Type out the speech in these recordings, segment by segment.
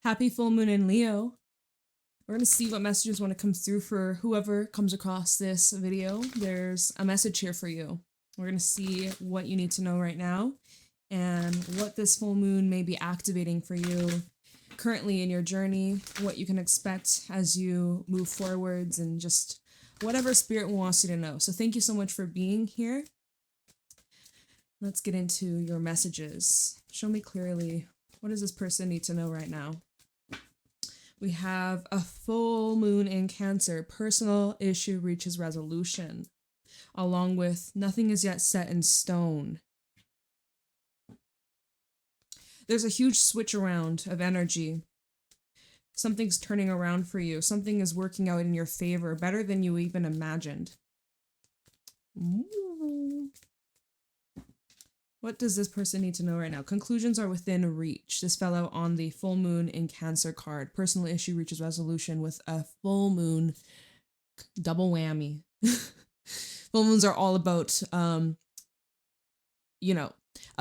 Happy full moon in Leo. We're going to see what messages want to come through for whoever comes across this video. There's a message here for you. We're going to see what you need to know right now and what this full moon may be activating for you currently in your journey, what you can expect as you move forwards, and just whatever spirit wants you to know. So thank you so much for being here. Let's get into your messages. Show me clearly, what does this person need to know right now? We have a full moon in Cancer. Personal issue reaches resolution, along with nothing is yet set in stone. There's a huge switch around of energy. Something's turning around for you. Something is working out in your favor, better than you even imagined. Ooh. What does this person need to know right now? Conclusions are within reach. This fell out on the full moon in Cancer card. Personal issue reaches resolution with a full moon. Double whammy. Full moons are all about, a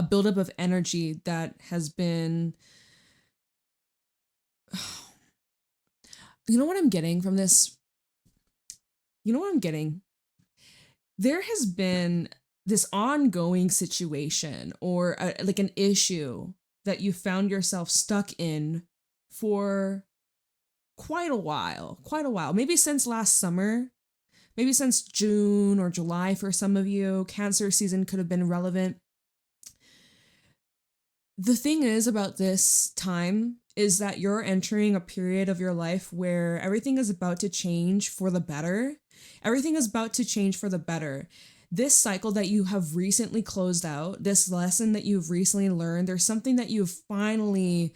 buildup of energy that has been... You know what I'm getting from this? There has been this ongoing situation or like an issue that you found yourself stuck in for quite a while, maybe since last summer, maybe since June or July for some of you. Cancer season could have been relevant. The thing is about this time is that you're entering a period of your life where everything is about to change for the better. Everything is about to change for the better. This cycle that you have recently closed out, this lesson that you've recently learned, there's something that you've finally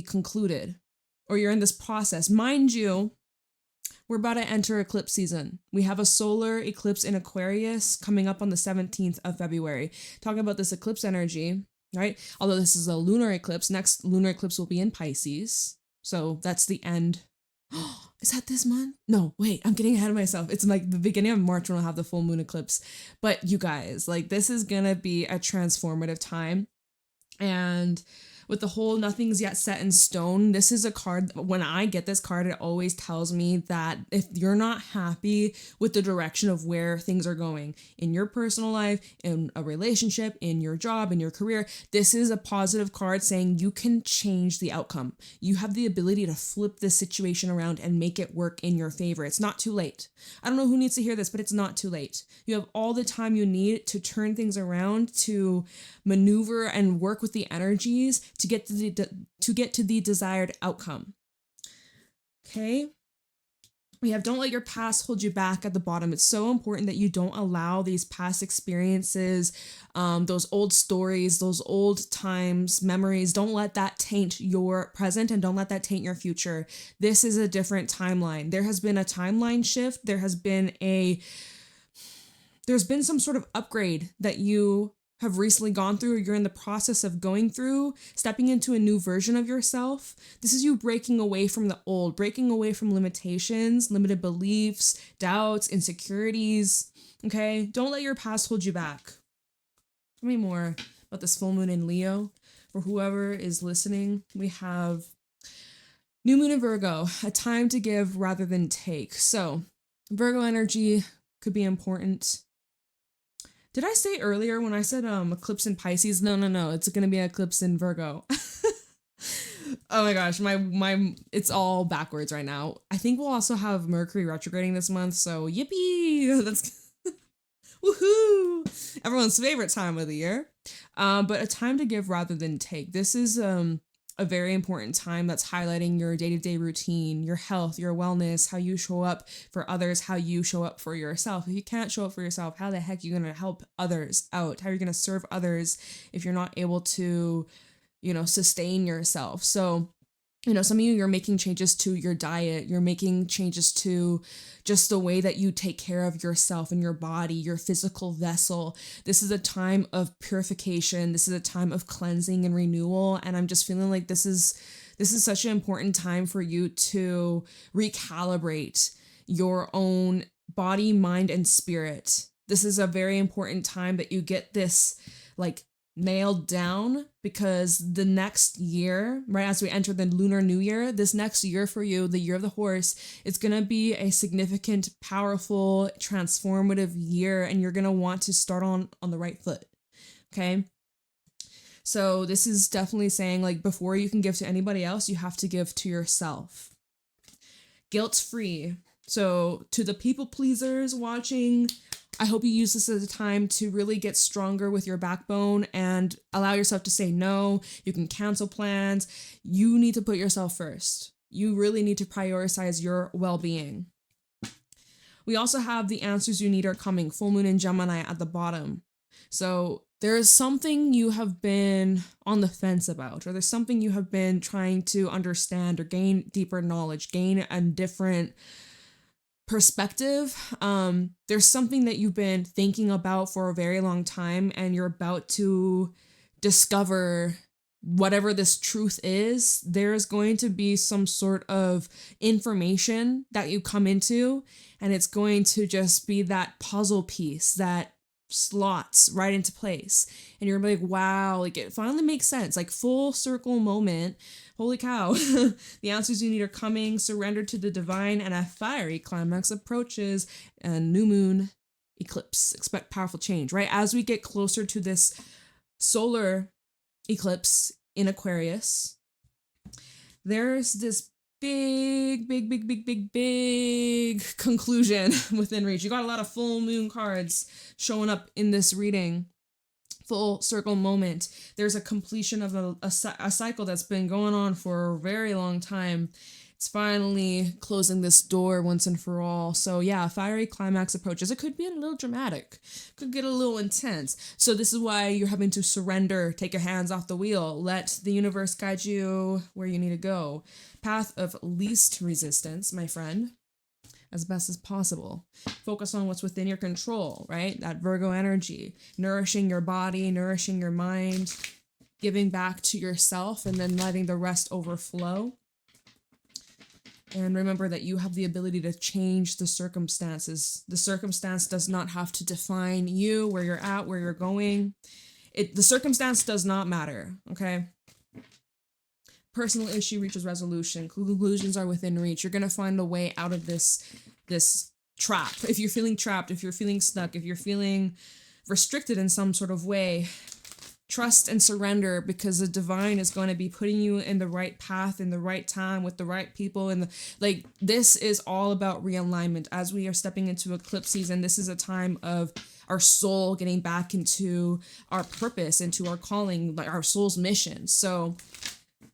concluded, or you're in this process. Mind you, we're about to enter eclipse season. We have a solar eclipse in Aquarius coming up on the 17th of February. Talking about this eclipse energy, right? Although this is a lunar eclipse, next lunar eclipse will be in Pisces. So that's the end. Is that this month? No, wait, I'm getting ahead of myself. It's like the beginning of March when I'll have the full moon eclipse. But you guys, like, this is gonna be a transformative time. And with the whole nothing's yet set in stone, this is a card, when I get this card, it always tells me that if you're not happy with the direction of where things are going in your personal life, in a relationship, in your job, in your career, this is a positive card saying you can change the outcome. You have the ability to flip this situation around and make it work in your favor. It's not too late. I don't know who needs to hear this, but it's not too late. You have all the time you need to turn things around, to maneuver and work with the energies to get to the desired outcome. Okay? We have don't let your past hold you back at the bottom. It's so important that you don't allow these past experiences, those old stories, those old times, memories, don't let that taint your present and don't let that taint your future. This is a different timeline. There has been a timeline shift. There's been some sort of upgrade that you have recently gone through, or you're in the process of going through, stepping into a new version of yourself. This is you breaking away from the old, breaking away from limitations, limited beliefs, doubts, insecurities, okay? Don't let your past hold you back. Tell me more about this full moon in Leo. For whoever is listening, we have new moon in Virgo, a time to give rather than take. So Virgo energy could be important. Did I say earlier when I said eclipse in Pisces? No. It's going to be an eclipse in Virgo. Oh my gosh, my it's all backwards right now. I think we'll also have Mercury retrograding this month, so yippee! That's woohoo! Everyone's favorite time of the year. But a time to give rather than take. This is a very important time that's highlighting your day-to-day routine, your health, your wellness, how you show up for others, how you show up for yourself. If you can't show up for yourself, how the heck are you going to help others out? How are you going to serve others if you're not able to, sustain yourself? So, some of you're making changes to your diet. You're making changes to just the way that you take care of yourself and your body, your physical vessel. This is a time of purification. This is a time of cleansing and renewal. And I'm just feeling like this is such an important time for you to recalibrate your own body, mind, and spirit. This is a very important time that you get this nailed down, because the next year, right as we enter the Lunar New Year, this next year for you, the year of the horse, it's going to be a significant, powerful, transformative year, and you're going to want to start on the right foot. Okay. So this is definitely saying, like, before you can give to anybody else, you have to give to yourself. Guilt-free. So to the people pleasers watching, I hope you use this as a time to really get stronger with your backbone and allow yourself to say no. You can cancel plans. You need to put yourself first. You really need to prioritize your well-being. We also have the answers you need are coming. Full moon in Gemini at the bottom. So there is something you have been on the fence about, or there's something you have been trying to understand or gain deeper knowledge, gain a different perspective. There's something that you've been thinking about for a very long time, and you're about to discover whatever this truth is. There's going to be some sort of information that you come into, and it's going to just be that puzzle piece that slots right into place, and you're like, wow, like it finally makes sense, like full circle moment. Holy cow. The answers you need are coming. Surrender to the divine, and a fiery climax approaches. And new moon eclipse. Expect powerful change, right? As we get closer to this solar eclipse in Aquarius, there's this big conclusion within reach. You got a lot of full moon cards showing up in this reading. Full circle moment. There's a completion of a cycle that's been going on for a very long time. It's finally closing this door once and for all. So yeah, fiery climax approaches. It could be a little dramatic, could get a little intense. So this is why you're having to surrender, take your hands off the wheel, let the universe guide you where you need to go. Path of least resistance, my friend, as best as possible. Focus on what's within your control, right? That Virgo energy, nourishing your body, nourishing your mind, giving back to yourself, and then letting the rest overflow. And remember that you have the ability to change the circumstances. The circumstance does not have to define you, where you're at, where you're going. The circumstance does not matter, okay? Personal issue reaches resolution. Conclusions are within reach. You're going to find a way out of this trap. If you're feeling trapped, if you're feeling stuck, if you're feeling restricted in some sort of way, trust and surrender, because the divine is going to be putting you in the right path, in the right time, with the right people. And this is all about realignment. As we are stepping into eclipse season, this is a time of our soul getting back into our purpose, into our calling, like our soul's mission. So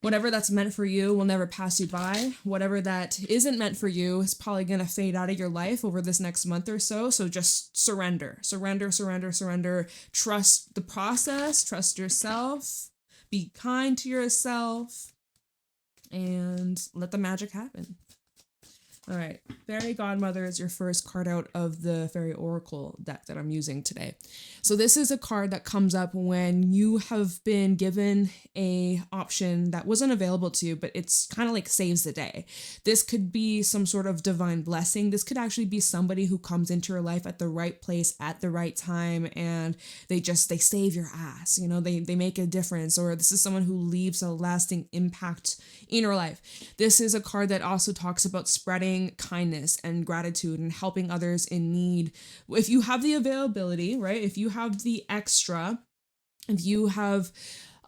whatever that's meant for you will never pass you by. Whatever that isn't meant for you is probably going to fade out of your life over this next month or so. So just surrender. Trust the process. Trust yourself. Be kind to yourself. And let the magic happen. All right. Fairy Godmother is your first card out of the Fairy Oracle deck that I'm using today. So this is a card that comes up when you have been given a option that wasn't available to you, but it's kind of like saves the day. This could be some sort of divine blessing. This could actually be somebody who comes into your life at the right place at the right time, and they save your ass. You know, they make a difference, or this is someone who leaves a lasting impact in your life. This is a card that also talks about spreading kindness and gratitude and helping others in need. If you have the availability, right? If you have the extra, if you have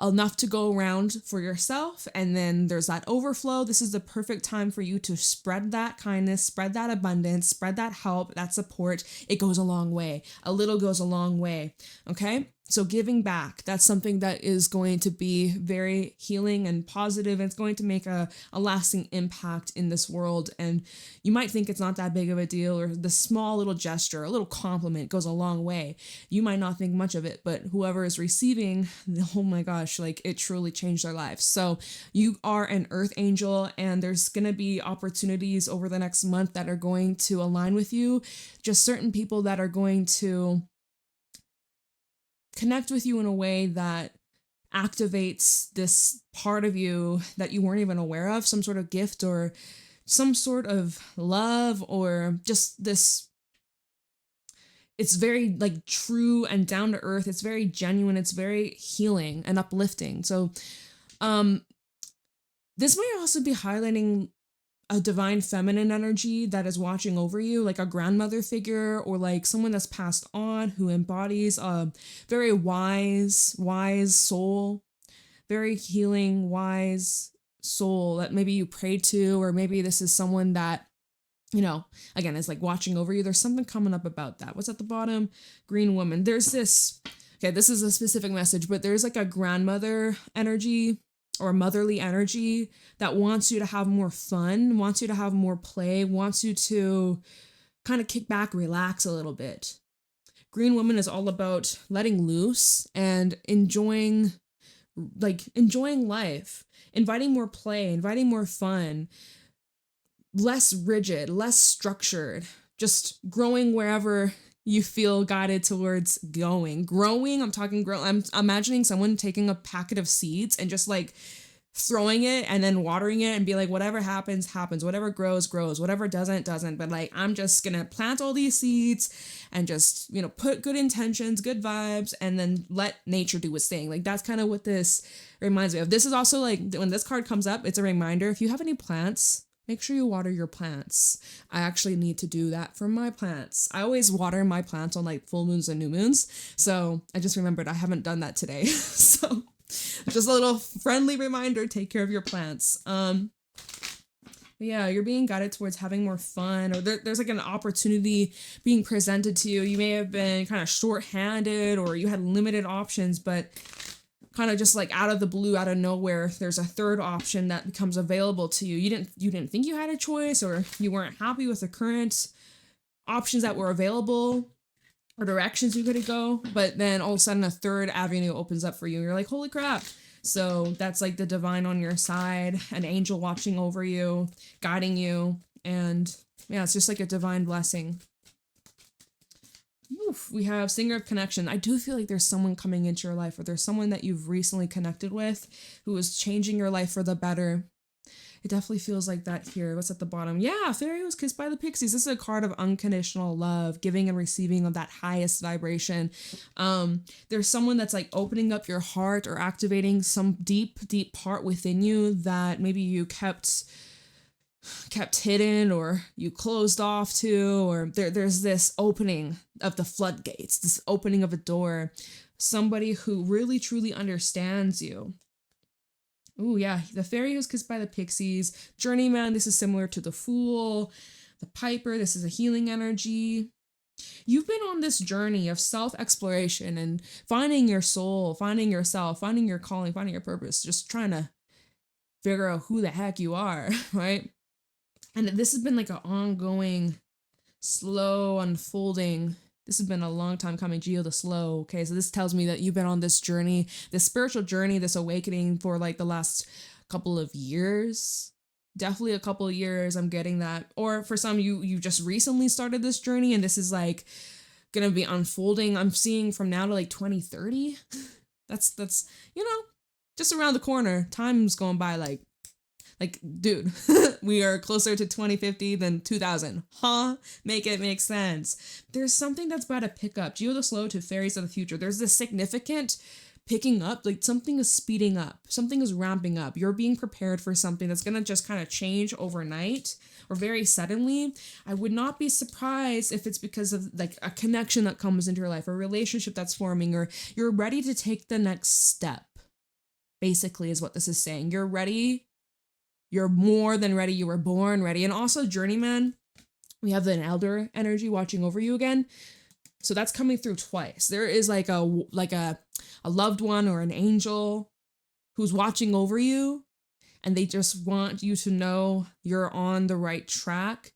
enough to go around for yourself, and then there's that overflow, this is the perfect time for you to spread that kindness, spread that abundance, spread that help, that support. It goes a long way. A little goes a long way. Okay? So giving back, that's something that is going to be very healing and positive. It's going to make a lasting impact in this world. And you might think it's not that big of a deal, or the small little gesture, a little compliment goes a long way. You might not think much of it, but whoever is receiving, oh my gosh, like it truly changed their lives. So you are an earth angel, and there's going to be opportunities over the next month that are going to align with you. Just certain people that are going to connect with you in a way that activates this part of you that you weren't even aware of, some sort of gift or some sort of love, or just this it's very like true and down to earth. It's very genuine. It's very healing and uplifting. So this might also be highlighting a divine feminine energy that is watching over you, like a grandmother figure or like someone that's passed on who embodies a very wise soul, very healing, wise soul that maybe you pray to, or maybe this is someone that, you know, again, is like watching over you. There's something coming up about that. What's at the bottom? Green woman. There's this, okay, this is a specific message, but there's like a grandmother energy or motherly energy that wants you to have more fun, wants you to have more play, wants you to kind of kick back, relax a little bit. Green woman is all about letting loose and enjoying life, inviting more play, inviting more fun, less rigid, less structured, just growing wherever you feel guided towards growing. I'm imagining someone taking a packet of seeds and just like throwing it and then watering it and be like, whatever happens, whatever grows, whatever doesn't. But like, I'm just gonna plant all these seeds and just, you know, put good intentions, good vibes, and then let nature do its thing. Like, that's kind of what this reminds me of. This is also like, when this card comes up, it's a reminder. If you have any plants, make sure you water your plants. I actually need to do that for my plants. I always water my plants on like full moons and new moons. So I just remembered I haven't done that today. So just a little friendly reminder, take care of your plants. Yeah, you're being guided towards having more fun, or there's like an opportunity being presented to you. You may have been kind of short-handed or you had limited options, but kind of just like out of the blue, out of nowhere, there's a third option that becomes available to you. You didn't think you had a choice, or you weren't happy with the current options that were available or directions you could go, but then all of a sudden a third avenue opens up for you. You're like, holy crap. So that's like the divine on your side, an angel watching over you, guiding you. And yeah, it's just like a divine blessing. Oof, we have Singer of Connection. I do feel like there's someone coming into your life, or there's someone that you've recently connected with who is changing your life for the better. It definitely feels like that here. What's at the bottom? Yeah, Fairy was kissed by the pixies. This is a card of unconditional love, giving and receiving of that highest vibration. There's someone that's like opening up your heart or activating some deep part within you that maybe you kept hidden, or you closed off to, or there's this opening of the floodgates, this opening of a door. Somebody who really truly understands you. Ooh, yeah, the Fairy who's kissed by the pixies. Journeyman, this is similar to the Fool. The Piper, this is a healing energy. You've been on this journey of self-exploration and finding your soul, finding yourself, finding your calling, finding your purpose, just trying to figure out who the heck you are, right? And this has been like an ongoing, slow unfolding. This has been a long time coming, Gio the Slow. Okay, so this tells me that you've been on this journey, this spiritual journey, this awakening for like the last couple of years. Definitely a couple of years, I'm getting that. Or for some, you just recently started this journey and this is like gonna be unfolding. I'm seeing from now to like 2030. That's you know, just around the corner. Time's going by like, dude, we are closer to 2050 than 2000. Huh? Make it make sense. There's something that's about to pick up. Geo the Slow to Fairies of the Future. There's this significant picking up, like something is speeding up. Something is ramping up. You're being prepared for something that's going to just kind of change overnight or very suddenly. I would not be surprised if it's because of like a connection that comes into your life, a relationship that's forming, or you're ready to take the next step. Basically is what this is saying. You're ready. You're more than ready. You were born ready. And also Journeyman, we have an elder energy watching over you again. So that's coming through twice. There is like a loved one or an angel who's watching over you, and they just want you to know you're on the right track.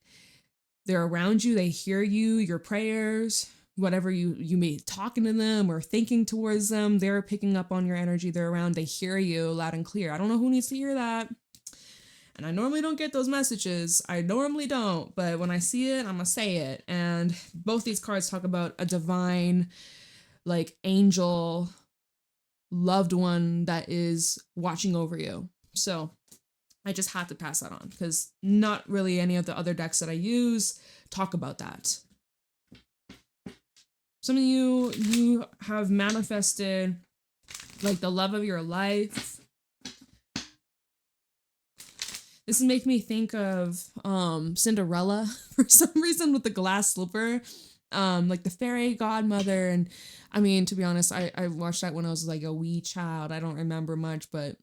They're around you. They hear you, your prayers, whatever you may be talking to them or thinking towards them. They're picking up on your energy. They're around. They hear you loud and clear. I don't know who needs to hear that. And I normally don't get those messages. I normally don't. But when I see it, I'm going to say it. And both these cards talk about a divine, like, angel, loved one that is watching over you. So I just had to pass that on because not really any of the other decks that I use talk about that. Some of you have manifested like the love of your life. This is making me think of Cinderella for some reason with the glass slipper. Like the fairy godmother. And I mean, to be honest, I watched that when I was like a wee child. I don't remember much, but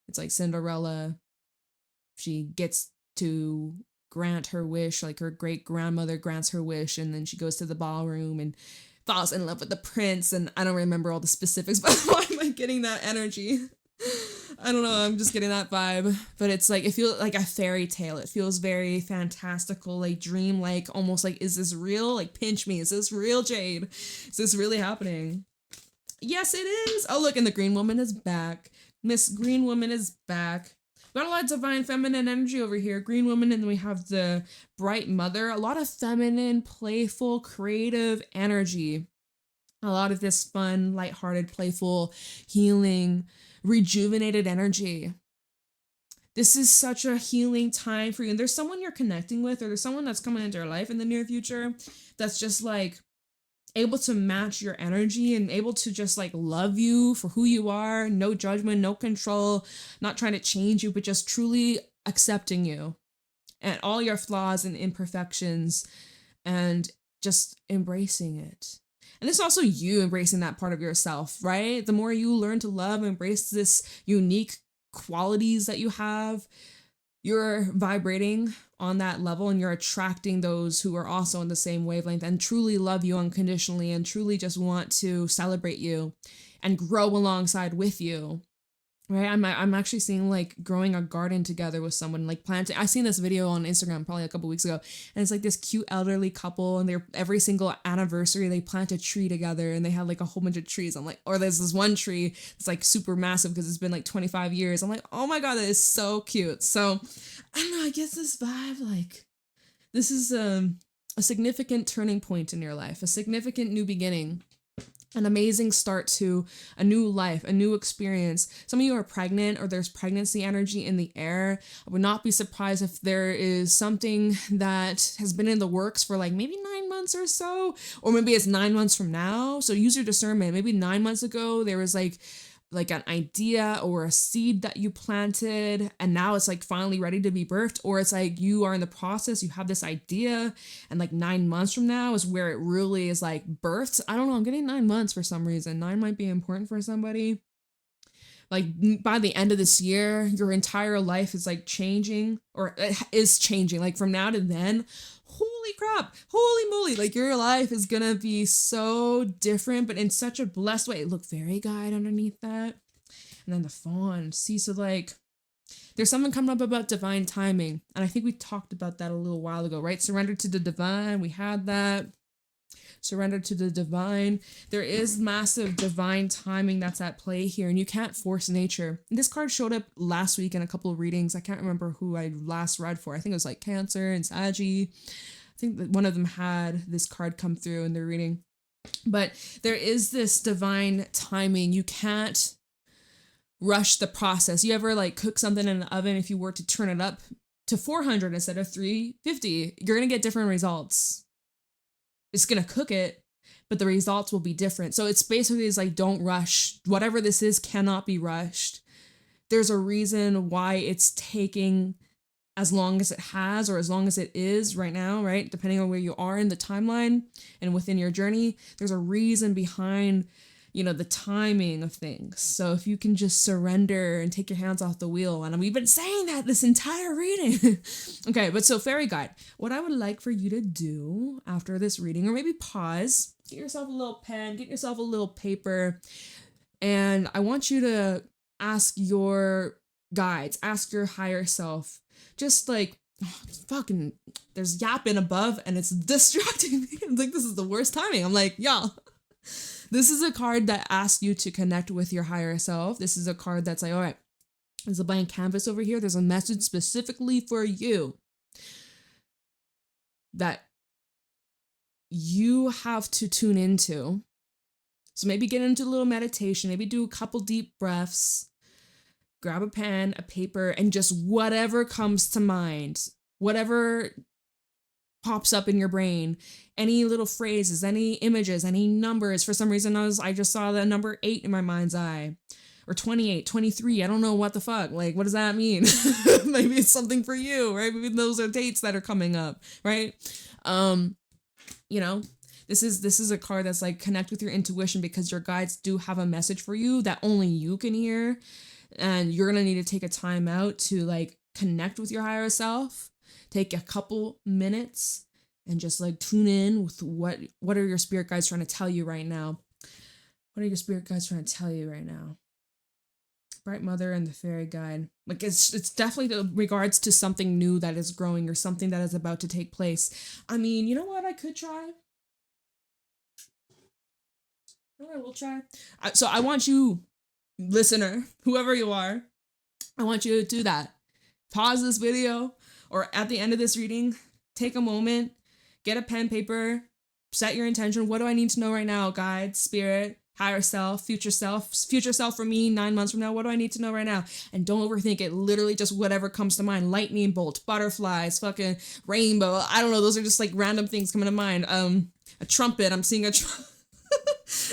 it's like Cinderella. She gets to grant her wish, like her great grandmother grants her wish, and then she goes to the ballroom and falls in love with the prince. And I don't remember all the specifics, but why am I getting that energy? I don't know, I'm just getting that vibe. But it's like, it feels like a fairy tale. It feels very fantastical, like dream-like, almost like, is this real? Like, pinch me. Is this real, Jade? Is this really happening? Yes, it is. Oh, look, and the green woman is back. Miss Green Woman is back. Got a lot of divine feminine energy over here. Green woman, and then we have the bright mother. A lot of feminine, playful, creative energy. A lot of this fun, lighthearted, playful, healing, rejuvenated energy. This is such a healing time for you. And there's someone you're connecting with, or there's someone that's coming into your life in the near future that's just like able to match your energy and able to just like love you for who you are. No judgment, no control, not trying to change you, but just truly accepting you and all your flaws and imperfections and just embracing it. And it's also you embracing that part of yourself, right? The more you learn to love, embrace this unique qualities that you have, you're vibrating on that level and you're attracting those who are also on the same wavelength and truly love you unconditionally and truly just want to celebrate you and grow alongside with you. Right? I'm actually seeing like growing a garden together with someone, like planting. I seen this video on Instagram probably a couple weeks ago, and it's like this cute elderly couple, and they're every single anniversary they plant a tree together, and they have like a whole bunch of trees. I'm like, or there's this one tree that's like super massive because it's been like 25 years. I'm like, oh my god, that is so cute. So I don't know, I guess this vibe, like this is a significant turning point in your life, a significant new beginning. An amazing start to a new life, a new experience. Some of you are pregnant or there's pregnancy energy in the air. I would not be surprised if there is something that has been in the works for like maybe 9 months or so, or maybe it's 9 months from now. So use your discernment. Maybe 9 months ago, there was like an idea or a seed that you planted and now it's like finally ready to be birthed, or it's like you are in the process, you have this idea and like 9 months from now is where it really is like birthed. I don't know, I'm getting 9 months for some reason. 9 might be important for somebody. Like by the end of this year, your entire life is like changing, or it is changing. Like from now to then, holy crap, holy moly, like your life is gonna be so different, but in such a blessed way. Look, fairy guide underneath that. And then the fawn. See, so like there's something coming up about divine timing. And I think we talked about that a little while ago, right? Surrender to the divine. We had that. Surrender to the divine. There is massive divine timing that's at play here, and you can't force nature. This card showed up last week in a couple of readings. I can't remember who I last read for. I think it was like Cancer and Saggy. I think that one of them had this card come through in their reading. But there is this divine timing. You can't rush the process. You ever like cook something in the oven, if you were to turn it up to 400 instead of 350, you're going to get different results. It's going to cook it, but the results will be different. So it's basically is like, don't rush. Whatever this is cannot be rushed. There's a reason why it's taking as long as it has, or as long as it is right now, right? Depending on where you are in the timeline and within your journey, there's a reason behind, you know, the timing of things. So if you can just surrender and take your hands off the wheel, and we've been saying that this entire reading. Okay, but so fairy guide, what I would like for you to do after this reading, or maybe pause, get yourself a little pen, get yourself a little paper, and I want you to ask your guides, ask your higher self, just like, fucking, there's yapping above and it's distracting me. I'm like, this is the worst timing. I'm like, y'all. This is a card that asks you to connect with your higher self. This is a card that's like, all right, there's a blank canvas over here. There's a message specifically for you that you have to tune into. So maybe get into a little meditation, maybe do a couple deep breaths, grab a pen, a paper, and just whatever comes to mind, whatever pops up in your brain, any little phrases, any images, any numbers. For some reason, I just saw the number 8 in my mind's eye, or 28, 23. I don't know what the fuck. Like, what does that mean? Maybe it's something for you, right? Maybe those are dates that are coming up, right? You know, this is a card that's like connect with your intuition, because your guides do have a message for you that only you can hear, and you're gonna need to take a time out to like connect with your higher self. Take a couple minutes and just like tune in with what are your spirit guides trying to tell you right now. What are your spirit guides trying to tell you right now? Bright Mother and the Fairy Guide. Like it's definitely regards to something new that is growing, or something that is about to take place. I mean, you know what I could try? You know what I will try? So I want you, listener, whoever you are, I want you to do that. Pause this video, or at the end of this reading, take a moment, get a pen, paper, set your intention. What do I need to know right now, guide, spirit, higher self, future self for me 9 months from now? What do I need to know right now? And don't overthink it. Literally just whatever comes to mind. Lightning bolt, butterflies, fucking rainbow. I don't know. Those are just like random things coming to mind. A trumpet. I'm seeing a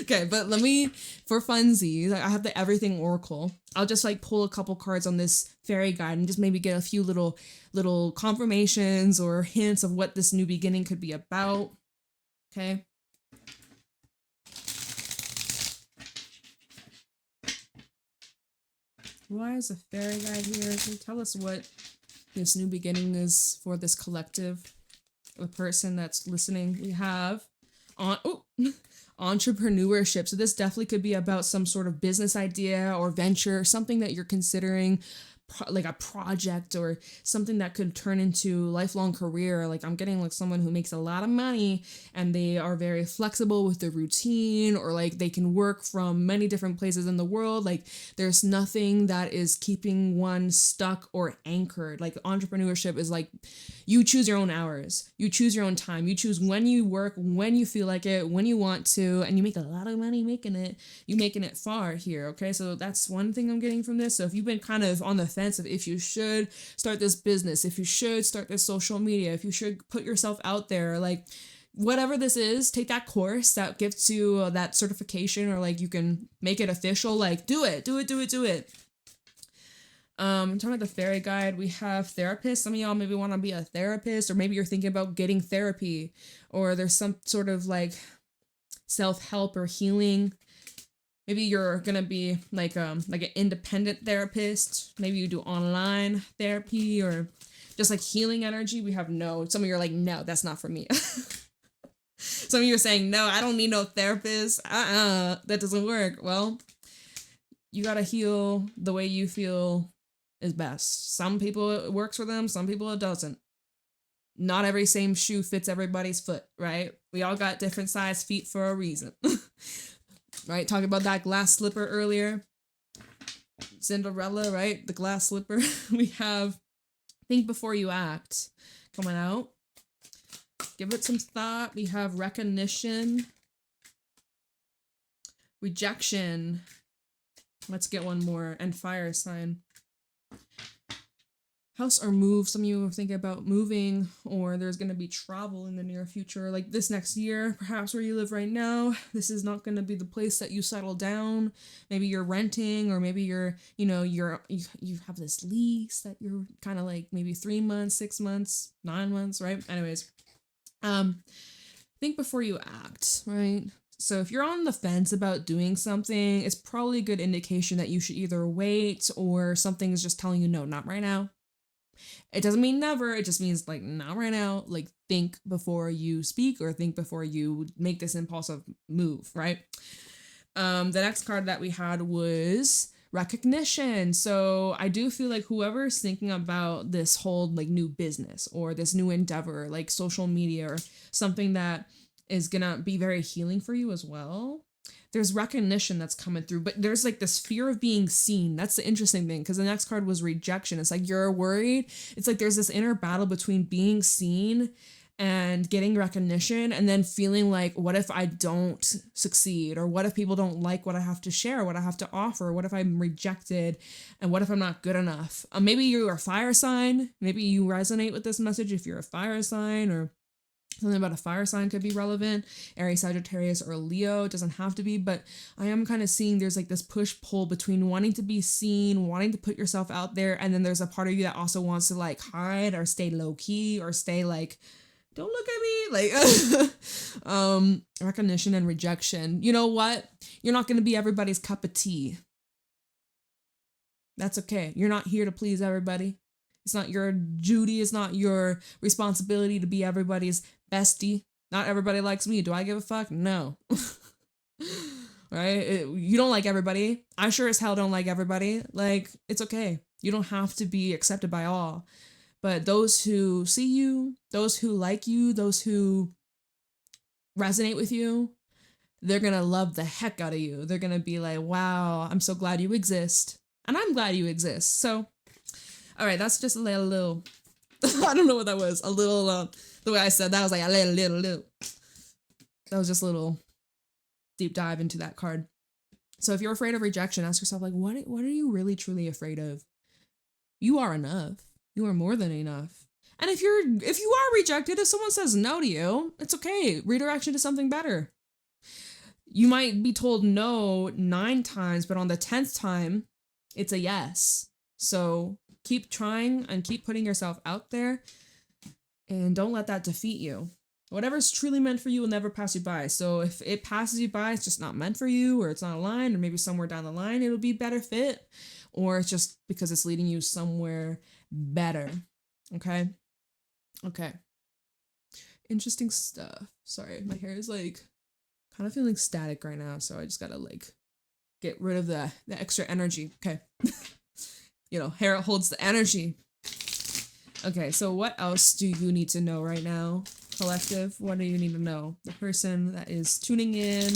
Okay, but let me, for funsies, I have the Everything Oracle. I'll just like pull a couple cards on this fairy guide and just maybe get a few little confirmations or hints of what this new beginning could be about. Okay. Why is a fairy guide here? Can you tell us what this new beginning is for this collective, the person that's listening? We have entrepreneurship. So this definitely could be about some sort of business idea or venture, something that you're considering, like a project or something that could turn into lifelong career. Like I'm getting like someone who makes a lot of money and they are very flexible with the routine, or like they can work from many different places in the world. Like there's nothing that is keeping one stuck or anchored. Like entrepreneurship is like you choose your own hours, you choose your own time, you choose when you work, when you feel like it, when you want to, and you make a lot of money making it far here. Okay, so that's one thing I'm getting from this. So if you've been kind of on the fence of if you should start this business, if you should start this social media, if you should put yourself out there, like whatever this is, take that course that gives you that certification, or like you can make it official. Like do it. Talking about the fairy guide, we have therapists. Some of y'all maybe want to be a therapist, or maybe you're thinking about getting therapy, or there's some sort of like self-help or healing. Maybe you're gonna be like an independent therapist. Maybe you do online therapy, or just like healing energy. We have no. Some of you are like, no, that's not for me. Some of you are saying, no, I don't need no therapist. That doesn't work. Well, you gotta heal the way you feel is best. Some people it works for them, some people it doesn't. Not every same shoe fits everybody's foot, right? We all got different size feet for a reason. Right? Talking about that glass slipper earlier. Cinderella, right? The glass slipper. We have Think Before You Act coming out. Give it some thought. We have Recognition. Rejection. Let's get one more. And Fire Sign. House or move. Some of you are thinking about moving, or there's going to be travel in the near future, like this next year, perhaps where you live right now. This is not going to be the place that you settle down. Maybe you're renting, or maybe you have this lease that you're kind of like maybe 3 months, 6 months, 9 months, right? Anyways, think before you act, right? So if you're on the fence about doing something, it's probably a good indication that you should either wait, or something is just telling you, no, not right now. It doesn't mean never. It just means like not right now. Like think before you speak, or think before you make this impulsive move, right? The next card that we had was Recognition. So I do feel like whoever's thinking about this whole like new business or this new endeavor, like social media or something that is gonna be very healing for you as well, there's recognition that's coming through, but there's like this fear of being seen. That's the interesting thing, because the next card was Rejection. It's like you're worried. It's like there's this inner battle between being seen and getting recognition, and then feeling like, what if I don't succeed? Or what if people don't like what I have to share, what I have to offer? What if I'm rejected? And what if I'm not good enough? Maybe you're a fire sign. Maybe you resonate with this message if you're a fire sign, or Something about a fire sign could be relevant. Aries, Sagittarius, or Leo. It doesn't have to be, but I am kind of seeing there's like this push-pull between wanting to be seen, wanting to put yourself out there, and then there's a part of you that also wants to like hide or stay low-key or stay like, don't look at me, like recognition and rejection. You know what? You're not going to be everybody's cup of tea. That's okay. You're not here to please everybody. It's not your duty. It's not your responsibility to be everybody's bestie. Not everybody likes me. Do I give a fuck? No. Right? You don't like everybody. I sure as hell don't like everybody. Like, it's okay. You don't have to be accepted by all. But those who see you, those who like you, those who resonate with you, they're going to love the heck out of you. They're going to be like, wow, I'm so glad you exist. And I'm glad you exist. So, all right, that's just a little, I don't know what that was. A little, the way I said that, I was like, a little. That was just a little deep dive into that card. So if you're afraid of rejection, ask yourself, like, what are you really truly afraid of? You are enough. You are more than enough. And if you are rejected, if someone says no to you, it's okay. Redirection to something better. You might be told no 9 times, but on the 10th time, it's a yes. So keep trying and keep putting yourself out there, and don't let that defeat you. Whatever's truly meant for you will never pass you by. So if it passes you by, it's just not meant for you, or it's not aligned, or maybe somewhere down the line it'll be better fit, or it's just because it's leading you somewhere better. Okay? Okay. Interesting stuff. Sorry, my hair is like kind of feeling static right now, so I just gotta like get rid of the extra energy. Okay. Hair holds the energy. Okay, so what else do you need to know right now, collective? What do you need to know? The person that is tuning in,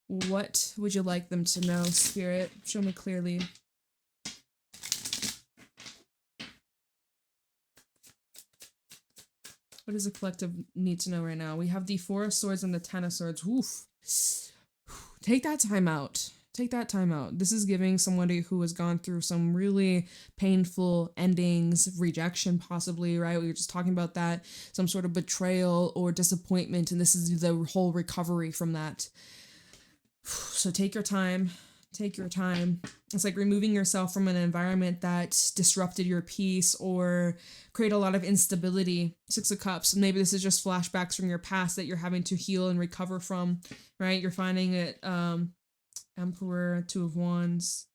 what would you like them to know, Spirit? Show me clearly. What does the collective need to know right now? We have the 4 of Swords and the 10 of Swords. Oof. Take that time out. Take that time out. This is giving somebody who has gone through some really painful endings, rejection possibly, right? We were just talking about that. Some sort of betrayal or disappointment, and this is the whole recovery from that. So take your time. Take your time. It's like removing yourself from an environment that disrupted your peace or create a lot of instability. 6 of Cups. Maybe this is just flashbacks from your past that you're having to heal and recover from, right? You're finding it, Emperor, 2 of Wands.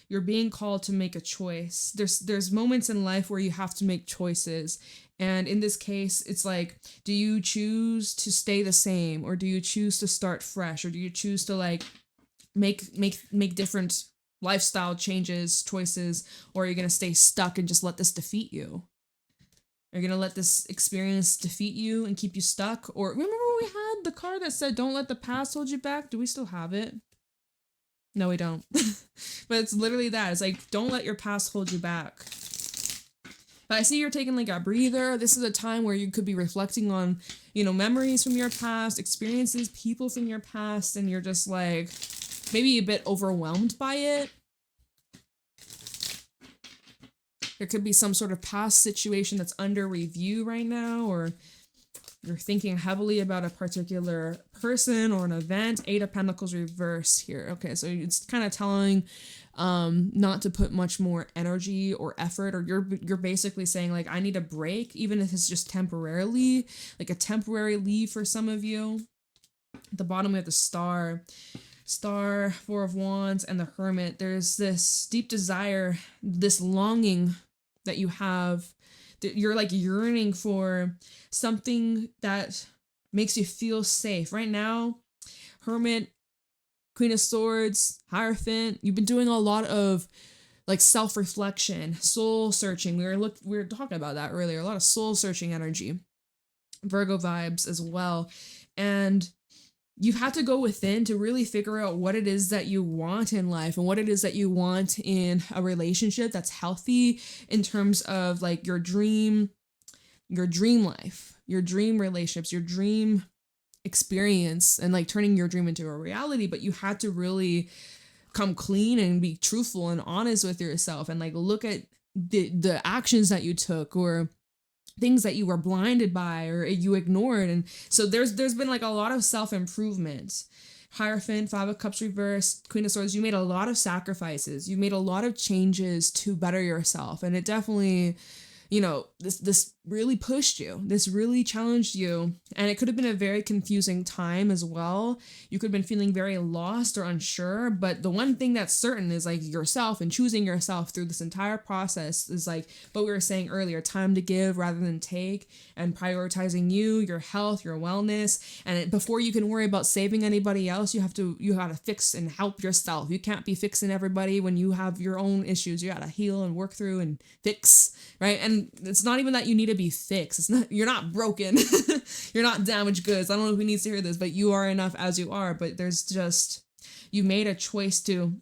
You're being called to make a choice. There's moments in life where you have to make choices. And in this case, it's like, do you choose to stay the same, or do you choose to start fresh, or do you choose to like make different lifestyle changes, choices, or are you going to stay stuck and just let this defeat you? Are you going to let this experience defeat you and keep you stuck? Or remember we had the card that said, don't let the past hold you back? Do we still have it? No, we don't. But it's literally that. It's like, don't let your past hold you back. But I see you're taking like a breather. This is a time where you could be reflecting on, memories from your past, experiences, people from your past, and you're just like maybe a bit overwhelmed by it. There could be some sort of past situation that's under review right now, or you're thinking heavily about a particular person or an event. 8 of Pentacles reverse here. Okay, so it's kind of telling not to put much more energy or effort, or you're basically saying like, I need a break, even if it's just temporarily, like a temporary leave for some of you. At the bottom we have the Star, 4 of Wands, and the Hermit. There's this deep desire, this longing that you have. You're like yearning for something that makes you feel safe. Right now, Hermit, Queen of Swords, Hierophant, you've been doing a lot of like self-reflection, soul searching. We were talking about that earlier. A lot of soul searching energy. Virgo vibes as well. And you've had to go within to really figure out what it is that you want in life and what it is that you want in a relationship that's healthy in terms of like your dream life, your dream relationships, your dream experience, and like turning your dream into a reality. But you had to really come clean and be truthful and honest with yourself and like look at the actions that you took, or things that you were blinded by or you ignored. And so there's been like a lot of self-improvement. Hierophant, Five of Cups reversed, Queen of Swords, you made a lot of sacrifices. You made a lot of changes to better yourself. And it definitely, you know, this really pushed you. This really challenged you. And it could have been a very confusing time as well. You could have been feeling very lost or unsure. But the one thing that's certain is like yourself, and choosing yourself through this entire process is like what we were saying earlier, time to give rather than take, and prioritizing you, your health, your wellness. And before you can worry about saving anybody else, you gotta fix and help yourself. You can't be fixing everybody when you have your own issues. You gotta heal and work through and fix, right? And it's not even that you need to be fixed. It's not, you're not broken. You're not damaged goods. I don't know who needs to hear this, but you are enough as you are. But there's just, you made a choice to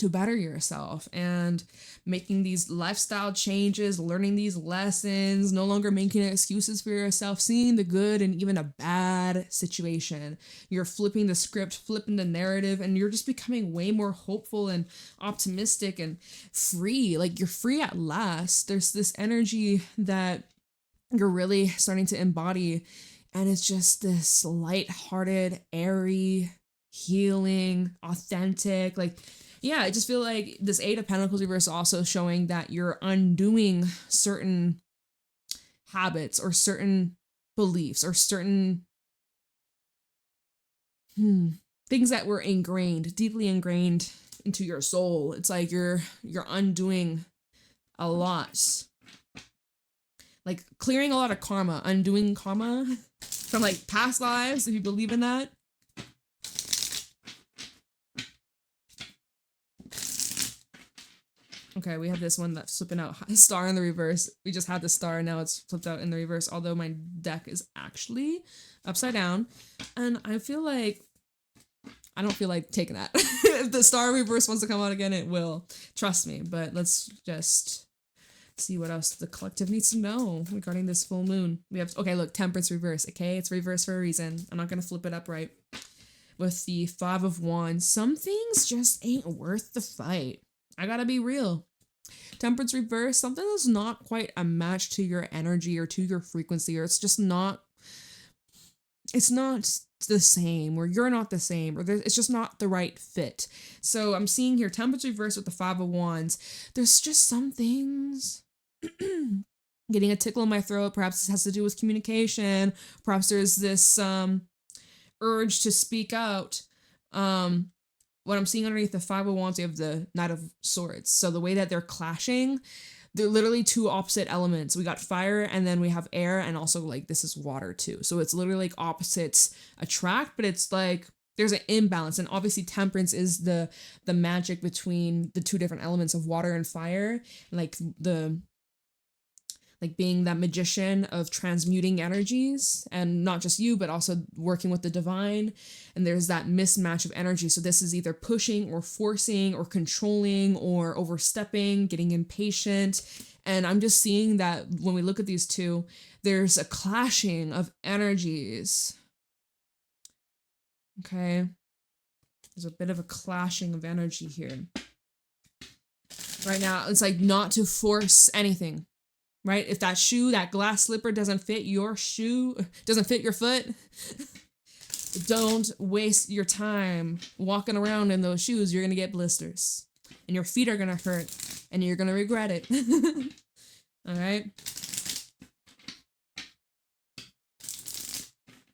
better yourself, and making these lifestyle changes, learning these lessons, no longer making excuses for yourself, seeing the good in even a bad situation. You're flipping the script, flipping the narrative, and you're just becoming way more hopeful and optimistic and free. Like, you're free at last. There's this energy that you're really starting to embody, and it's just this lighthearted, airy, healing, authentic, like, yeah, I just feel like this Eight of Pentacles reverse also showing that you're undoing certain habits or certain beliefs or certain things that were ingrained, deeply ingrained into your soul. It's like you're undoing a lot. Like clearing a lot of karma, undoing karma from like past lives, if you believe in that. Okay, we have this one that's flipping out star in the reverse. We just had the star, now it's flipped out in the reverse, although my deck is actually upside down. And I feel like, I don't feel like taking that. If the star reverse wants to come out again, it will. Trust me. But let's just see what else the collective needs to know regarding this full moon. We have, okay, look, Temperance reverse, okay? It's reverse for a reason. I'm not going to flip it up right. With the Five of Wands, some things just ain't worth the fight. I gotta be real. Temperance reverse, something that's not quite a match to your energy or to your frequency, or it's just not, it's not the same, or you're not the same, or it's just not the right fit. So I'm seeing here Temperance reverse with the Five of Wands. There's just some things getting a tickle in my throat. Perhaps this has to do with communication. Perhaps there's this urge to speak out. What I'm seeing underneath the Five of Wands, you have the Knight of Swords. So the way that they're clashing, they're literally two opposite elements. We got fire, and then we have air, and also like this is water too. So it's literally like opposites attract, but it's like there's an imbalance. And obviously Temperance is the magic between the two different elements of water and fire, like being that magician of transmuting energies, and not just you, but also working with the divine. And there's that mismatch of energy. So this is either pushing or forcing or controlling or overstepping, getting impatient. And I'm just seeing that when we look at these two, there's a clashing of energies. Okay. There's a bit of a clashing of energy here. Right now, it's like not to force anything. Right? If that shoe, that glass slipper doesn't fit your shoe, doesn't fit your foot, don't waste your time walking around in those shoes. You're going to get blisters, and your feet are going to hurt, and you're going to regret it. All right?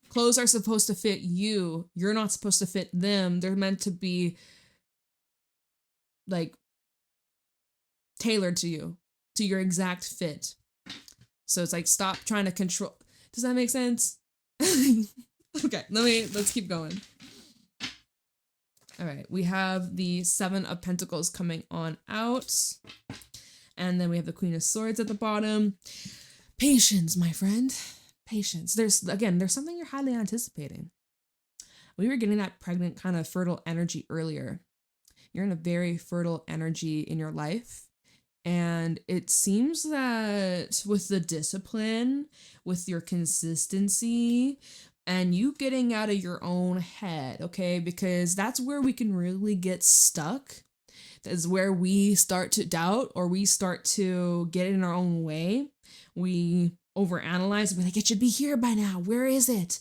Clothes are supposed to fit you. You're not supposed to fit them. They're meant to be like tailored to you, to your exact fit. So it's like, stop trying to control. Does that make sense? Okay, let's keep going. All right, we have the Seven of Pentacles coming on out. And then we have the Queen of Swords at the bottom. Patience, my friend. Patience. There's something you're highly anticipating. We were getting that pregnant kind of fertile energy earlier. You're in a very fertile energy in your life. And it seems that with the discipline, with your consistency, and you getting out of your own head, okay? Because that's where we can really get stuck. That's where we start to doubt, or we start to get in our own way. We overanalyze and be like, it should be here by now. Where is it?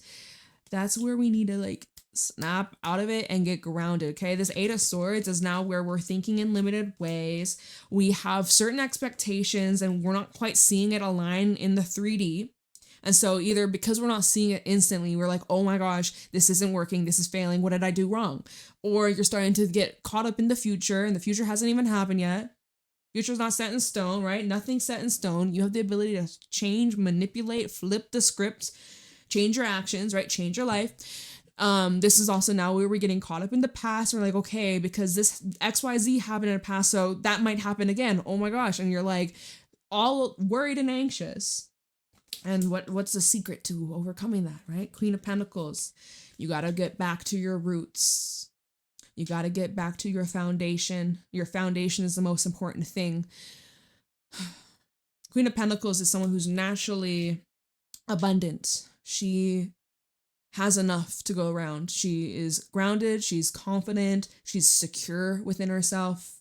That's where we need to like snap out of it and get grounded. Okay, this Eight of Swords is now where we're thinking in limited ways. We have certain expectations and we're not quite seeing it align in the 3D. And so either because we're not seeing it instantly, we're like, oh my gosh, this isn't working, this is failing, what did I do wrong? Or you're starting to get caught up in the future and the future hasn't even happened yet. Future's not set in stone, right? Nothing's set in stone. You have the ability to change, manipulate, flip the script, change your actions, right? Change your life. This is also now where we're getting caught up in the past. We're like, okay, because this XYZ happened in the past, so that might happen again. Oh my gosh. And you're like all worried and anxious. And what's the secret to overcoming that, right? Queen of Pentacles. You got to get back to your roots. You got to get back to your foundation. Your foundation is the most important thing. Queen of Pentacles is someone who's naturally abundant. She has enough to go around. She is grounded. She's confident. She's secure within herself.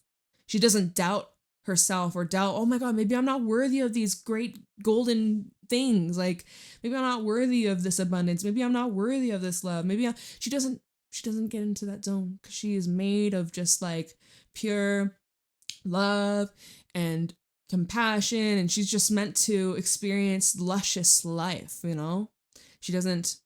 She doesn't doubt herself or doubt, oh my God, maybe I'm not worthy of these great golden things. Like maybe I'm not worthy of this abundance. Maybe I'm not worthy of this love. She doesn't get into that zone because she is made of just like pure love and compassion. And she's just meant to experience luscious life, you know? She doesn't,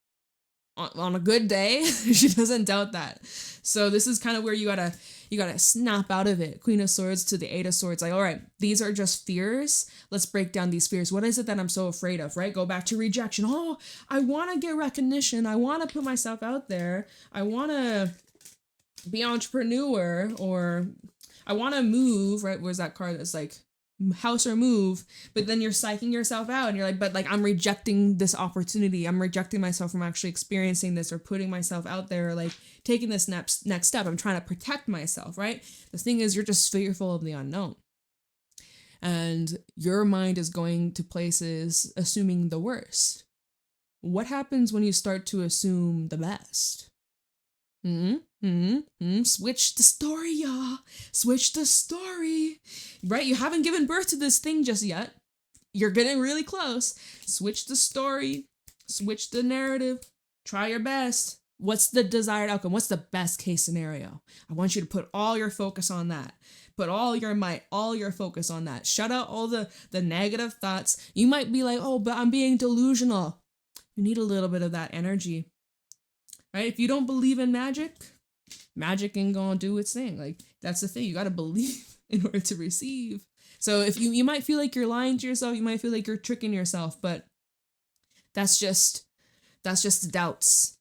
on a good day, she doesn't doubt that. So this is kind of where you gotta snap out of it. Queen of Swords to the Eight of Swords. Like, all right, these are just fears. Let's break down these fears. What is it that I'm so afraid of, right? Go back to rejection. Oh, I want to get recognition. I want to put myself out there. I want to be an entrepreneur, or I want to move, right? Where's that card that's like house or move? But then you're psyching yourself out and you're like, but like I'm rejecting this opportunity. I'm rejecting myself from actually experiencing this or putting myself out there, or like taking this next step. I'm trying to protect myself, right? The thing is, you're just fearful of the unknown. And your mind is going to places assuming the worst. What happens when you start to assume the best? Switch the story, y'all. Switch the story. Right? You haven't given birth to this thing just yet. You're getting really close. Switch the story. Switch the narrative. Try your best. What's the desired outcome? What's the best case scenario? I want you to put all your focus on that. Put all your might, all your focus on that. Shut out all the negative thoughts. You might be like, oh, but I'm being delusional. You need a little bit of that energy. Right? If you don't believe in magic ain't gonna do its thing. Like, that's the thing. You gotta believe in order to receive. So if you might feel like you're lying to yourself, you might feel like you're tricking yourself, but that's just the doubts.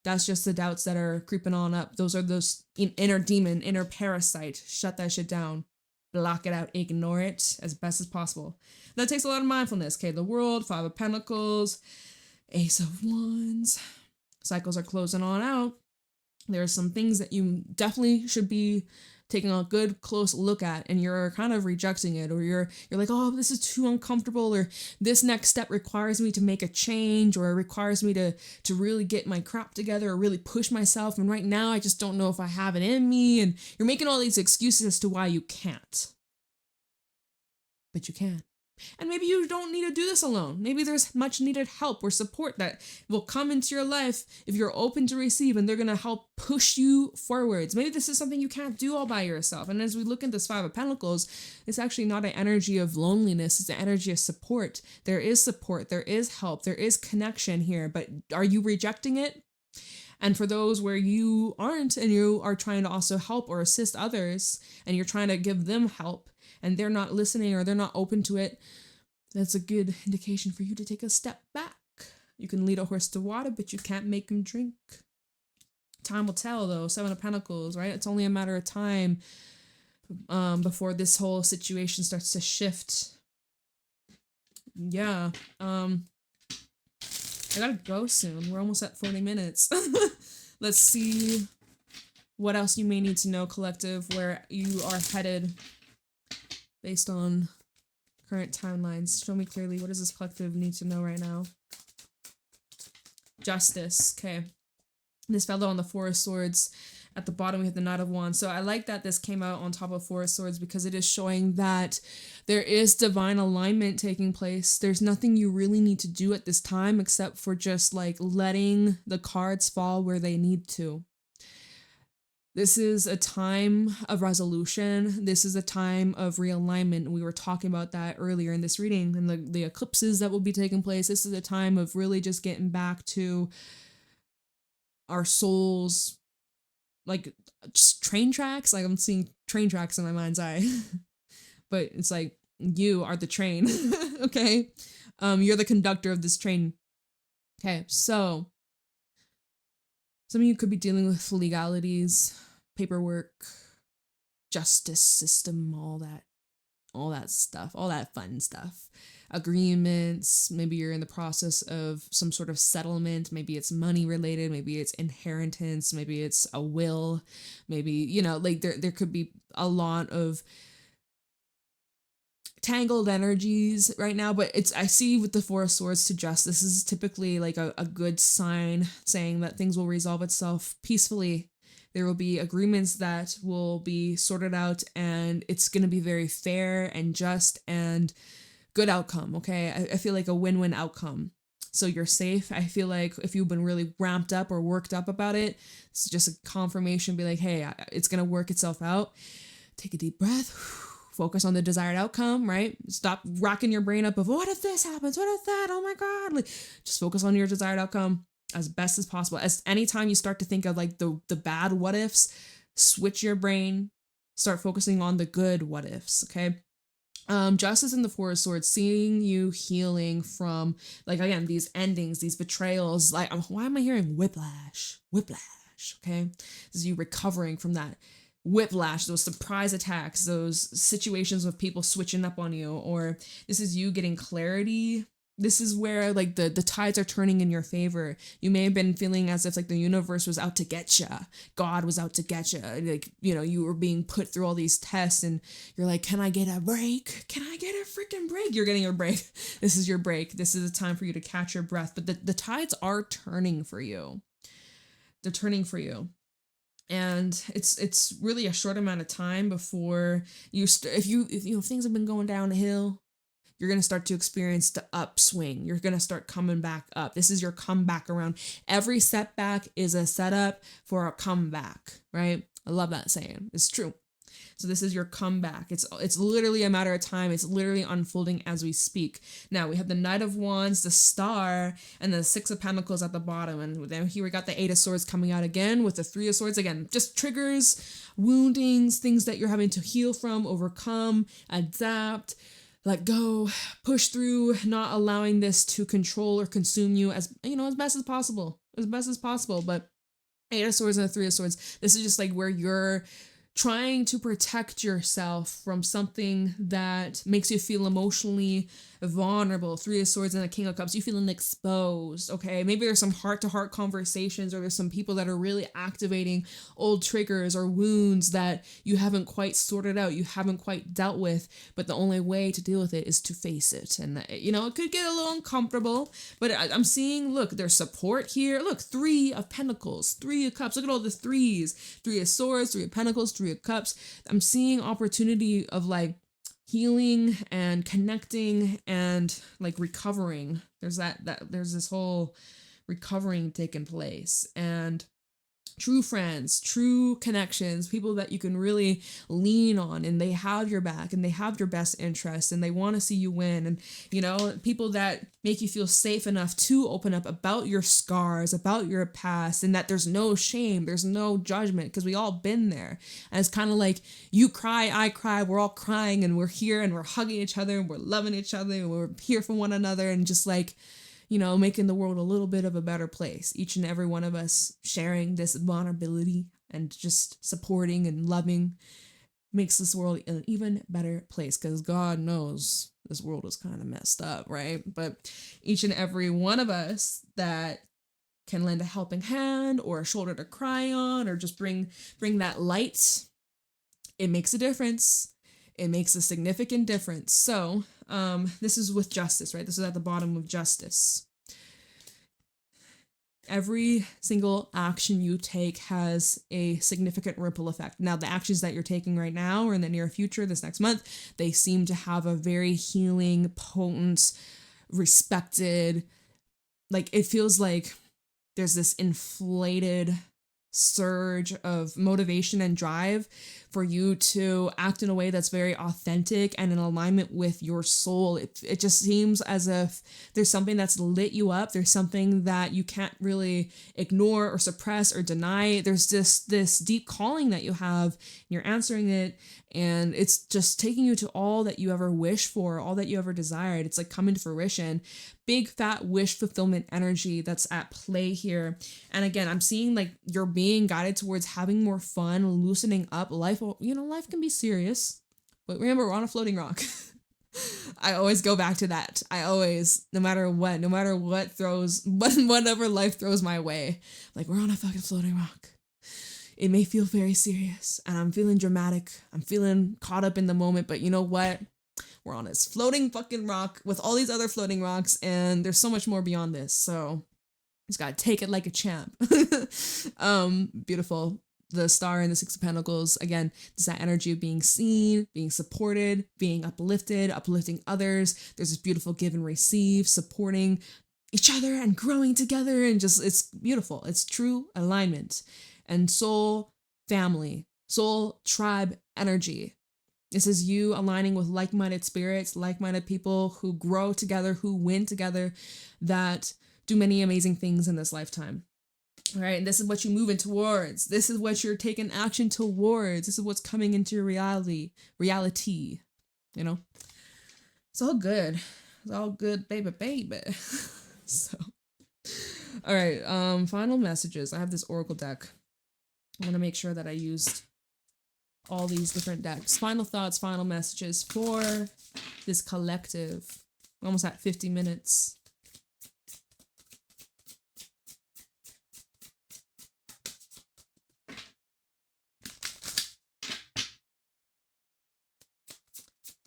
That's just the doubts that are creeping on up. Those are those inner demon, inner parasite. Shut that shit down. Block it out. Ignore it as best as possible. That takes a lot of mindfulness. Okay, the World, Five of Pentacles, Ace of Wands. Cycles are closing on out. There are some things that you definitely should be taking a good close look at, and you're kind of rejecting it, or you're like, oh, this is too uncomfortable, or this next step requires me to make a change, or it requires me to really get my crap together, or really push myself, and right now I just don't know if I have it in me, and you're making all these excuses as to why you can't. But you can. And maybe you don't need to do this alone. Maybe there's much needed help or support that will come into your life if you're open to receive, and they're going to help push you forwards. Maybe this is something you can't do all by yourself. And as we look at this Five of Pentacles, it's actually not an energy of loneliness. It's an energy of support. There is support. There is help. There is connection here. But are you rejecting it? And for those where you aren't, and you are trying to also help or assist others, and you're trying to give them help, and they're not listening or they're not open to it, that's a good indication for you to take a step back. You can lead a horse to water, but you can't make him drink. Time will tell, though. Seven of Pentacles, right? It's only a matter of time before this whole situation starts to shift. Yeah. I gotta go soon. We're almost at 40 minutes. Let's see what else you may need to know, collective, where you are headed based on current timelines. Show me clearly, what does this collective need to know right now? Justice. Okay. This fellow on the Four of Swords. At the bottom, we have the Knight of Wands. So I like that this came out on top of Four of Swords because it is showing that there is divine alignment taking place. There's nothing you really need to do at this time except for just like letting the cards fall where they need to. This is a time of resolution. This is a time of realignment. We were talking about that earlier in this reading and the eclipses that will be taking place. This is a time of really just getting back to our souls, like just train tracks. Like I'm seeing train tracks in my mind's eye. But it's like you are the train. Okay? You're the conductor of this train. Okay, so some of you could be dealing with legalities, paperwork, justice system, all that stuff, all that fun stuff. Agreements, maybe you're in the process of some sort of settlement, maybe it's money related, maybe it's inheritance, maybe it's a will, maybe, you know, like there could be a lot of tangled energies right now, but I see with the Four of Swords to justice, this is typically like a good sign saying that things will resolve itself peacefully. There will be agreements that will be sorted out and it's going to be very fair and just and good outcome, okay? I feel like a win-win outcome. So you're safe. I feel like if you've been really ramped up or worked up about it, it's just a confirmation, be like, hey, it's going to work itself out. Take a deep breath. Focus on the desired outcome, right? Stop racking your brain up of what if this happens? What if that? Oh my God. Like, just focus on your desired outcome as best as possible. As anytime you start to think of like the bad what ifs, switch your brain, start focusing on the good what ifs, okay? Justice in the Four of Swords, seeing you healing from, like, again, these endings, these betrayals. Like, why am I hearing whiplash? Whiplash, okay? This is you recovering from that whiplash, those surprise attacks, those situations of people switching up on you, or this is you getting clarity. This is where like the tides are turning in your favor. You may have been feeling as if like the universe was out to get you. God was out to get you. Like, you know, you were being put through all these tests and you're like, can I get a break? Can I get a freaking break? You're getting your break. This is your break. This is a time for you to catch your breath. But the tides are turning for you. They're turning for you. And it's really a short amount of time before if things have been going downhill, you're going to start to experience the upswing. You're going to start coming back up. This is your comeback around. Every setback is a setup for a comeback, right? I love that saying. It's true. So this is your comeback. It's literally a matter of time. It's literally unfolding as we speak. Now we have the Knight of Wands, the Star, and the Six of Pentacles at the bottom. And then here we got the Eight of Swords coming out again with the Three of Swords. Again, just triggers, woundings, things that you're having to heal from, overcome, adapt, let go, push through, not allowing this to control or consume you as best as possible. But Eight of Swords and the Three of Swords, this is just like where you're trying to protect yourself from something that makes you feel emotionally vulnerable. Three of Swords and the King of Cups, you feeling exposed, okay? Maybe there's some heart-to-heart conversations, or there's some people that are really activating old triggers or wounds that you haven't quite sorted out, you haven't quite dealt with, but the only way to deal with it is to face it. And, it could get a little uncomfortable, but I'm seeing, look, there's support here. Look, Three of Pentacles, Three of Cups. Look at all the threes. Three of Swords, Three of Pentacles, Three of Cups. I'm seeing opportunity of, like, healing and connecting and like recovering. There's there's this whole recovering taking place, and true friends, true connections, people that you can really lean on, and they have your back and they have your best interests and they want to see you win. And people that make you feel safe enough to open up about your scars, about your past, and that there's no shame, there's no judgment, because we all been there. And it's kind of like you cry, I cry, we're all crying, and we're here and we're hugging each other and we're loving each other and we're here for one another, and just like, making the world a little bit of a better place. Each and every one of us sharing this vulnerability and just supporting and loving makes this world an even better place, because God knows this world is kind of messed up, right? But each and every one of us that can lend a helping hand or a shoulder to cry on, or just bring that light, it makes a difference. It makes a significant difference. So this is with justice, right? This is at the bottom of justice. every single action you take has a significant ripple effect. Now, the actions that you're taking right now or in the near future, this next month, they seem to have a very healing, potent, respected, like it feels like there's this inflated surge of motivation and drive for you to act in a way that's very authentic and in alignment with your soul. It just seems as if there's something that's lit you up. There's something that you can't really ignore or suppress or deny. There's just this deep calling that you have, and you're answering it, and it's just taking you to all that you ever wished for, all that you ever desired. It's like coming to fruition. Big fat wish fulfillment energy that's at play here. And again, I'm seeing like you're being guided towards having more fun, loosening up. Life can be serious, but remember, we're on a floating rock. I always go back to that. No matter what throws, whatever life throws my way, like we're on a fucking floating rock. It may feel very serious and I'm feeling dramatic. I'm feeling caught up in the moment, but you know what? We're on this floating fucking rock with all these other floating rocks, and there's so much more beyond this. So just gotta take it like a champ. Beautiful. The star and the Six of Pentacles, again, there's that energy of being seen, being supported, being uplifted, uplifting others. There's this beautiful give and receive, supporting each other and growing together, and just, it's beautiful. It's true alignment and soul family, soul tribe energy. This is you aligning with like-minded spirits, like-minded people who grow together, who win together, that do many amazing things in this lifetime. All right, and this is what you're moving towards. This is what you're taking action towards. This is what's coming into your reality, you know? It's all good. It's all good, baby. So, all right, final messages. I have this Oracle deck. I want to make sure that I used all these different decks. Final thoughts, final messages for this collective. We're almost at 50 minutes.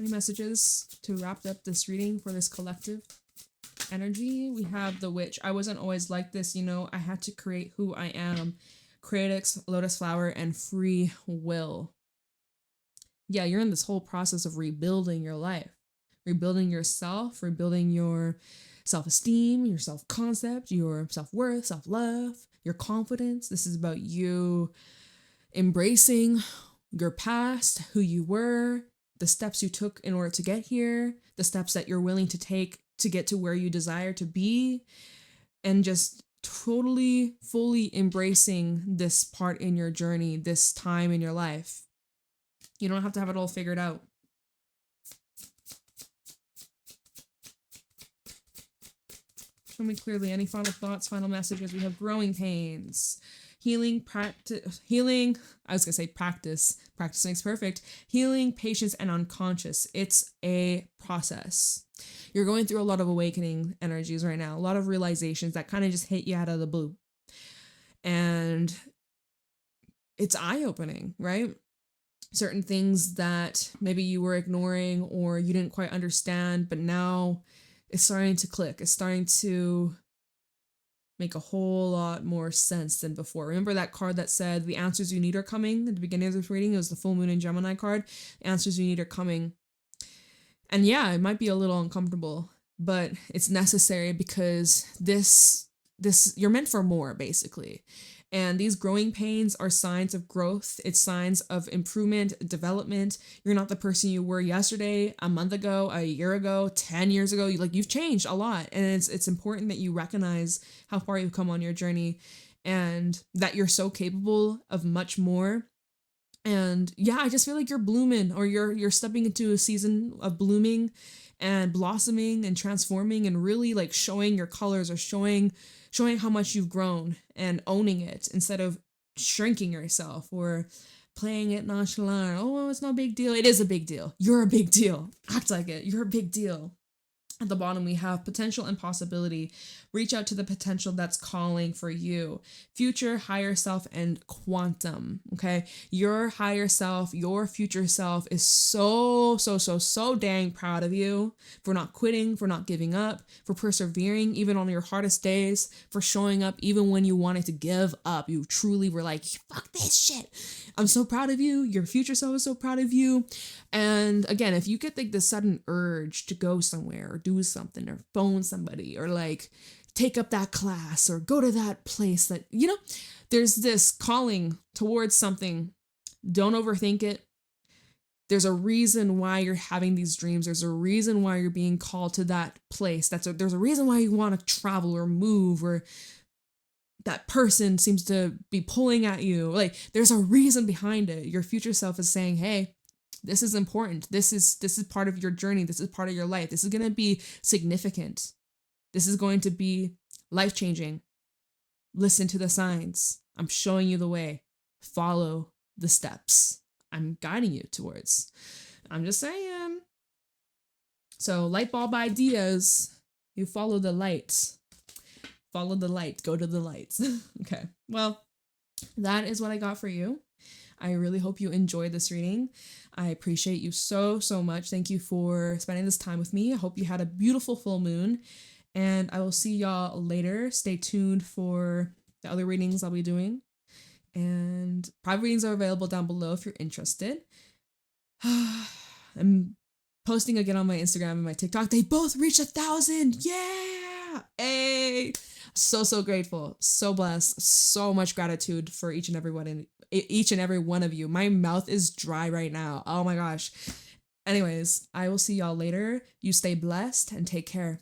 Any messages to wrap up this reading for this collective energy? We have the Witch. I wasn't always like this, I had to create who I am. Creatix, Lotus Flower, and Free Will. Yeah, you're in this whole process of rebuilding your life, rebuilding yourself, rebuilding your self-esteem, your self-concept, your self-worth, self-love, your confidence. This is about you embracing your past, who you were, the steps you took in order to get here, the steps that you're willing to take to get to where you desire to be, and just totally, fully embracing this part in your journey, this time in your life. You don't have to have it all figured out. Show me clearly any final thoughts, final messages. We have growing pains, practice. Practice makes perfect. Healing, patience, and unconscious. It's a process. You're going through a lot of awakening energies right now, a lot of realizations that kind of just hit you out of the blue. And it's eye-opening, right? Certain things that maybe you were ignoring or you didn't quite understand, but now it's starting to click. It's starting to make a whole lot more sense than before. Remember that card that said the answers you need are coming? At the beginning of this reading, it was the full moon in Gemini card. The answers you need are coming. And yeah, it might be a little uncomfortable, but it's necessary because this you're meant for more, basically. And these growing pains are signs of growth. It's signs of improvement, development. You're not the person you were yesterday, a month ago, a year ago, 10 years ago. You've changed a lot. And it's important that you recognize how far you've come on your journey and that you're so capable of much more. And yeah, I just feel like you're blooming, or you're stepping into a season of blooming and blossoming and transforming and really like showing your colors, or showing how much you've grown and owning it instead of shrinking yourself or playing it nonchalant. Oh, it's no big deal. It is a big deal. You're a big deal. Act like it. You're a big deal. At the bottom, we have potential and possibility. Reach out to the potential that's calling for you. Future, higher self, and quantum. Okay. Your higher self, your future self is so dang proud of you for not quitting, for not giving up, for persevering even on your hardest days, for showing up even when you wanted to give up. You truly were like, fuck this shit. I'm so proud of you. Your future self is so proud of you. And again, if you get like the sudden urge to go somewhere or do something or phone somebody or like take up that class or go to that place that, you know, there's this calling towards something, don't overthink it. There's a reason why you're having these dreams. There's a reason why you're being called to that place. There's a reason why you want to travel or move, or that person seems to be pulling at you. Like, there's a reason behind it. Your future self is saying, hey, this is important. This is part of your journey. This is part of your life. This is going to be significant. This is going to be life-changing. Listen to the signs. I'm showing you the way. Follow the steps I'm guiding you towards. I'm just saying. So, light bulb ideas. You follow the light. Follow the light. Go to the light. Okay. Well, that is what I got for you. I really hope you enjoyed this reading. I appreciate you so much. Thank you for spending this time with me. I hope you had a beautiful full moon. And I will see y'all later. Stay tuned for the other readings I'll be doing. And private readings are available down below if you're interested. I'm posting again on my Instagram and my TikTok. They both reached 1,000. Yeah. Hey. So grateful. So blessed. So much gratitude for each and every one of you. My mouth is dry right now. Oh my gosh. Anyways, I will see y'all later. You stay blessed and take care.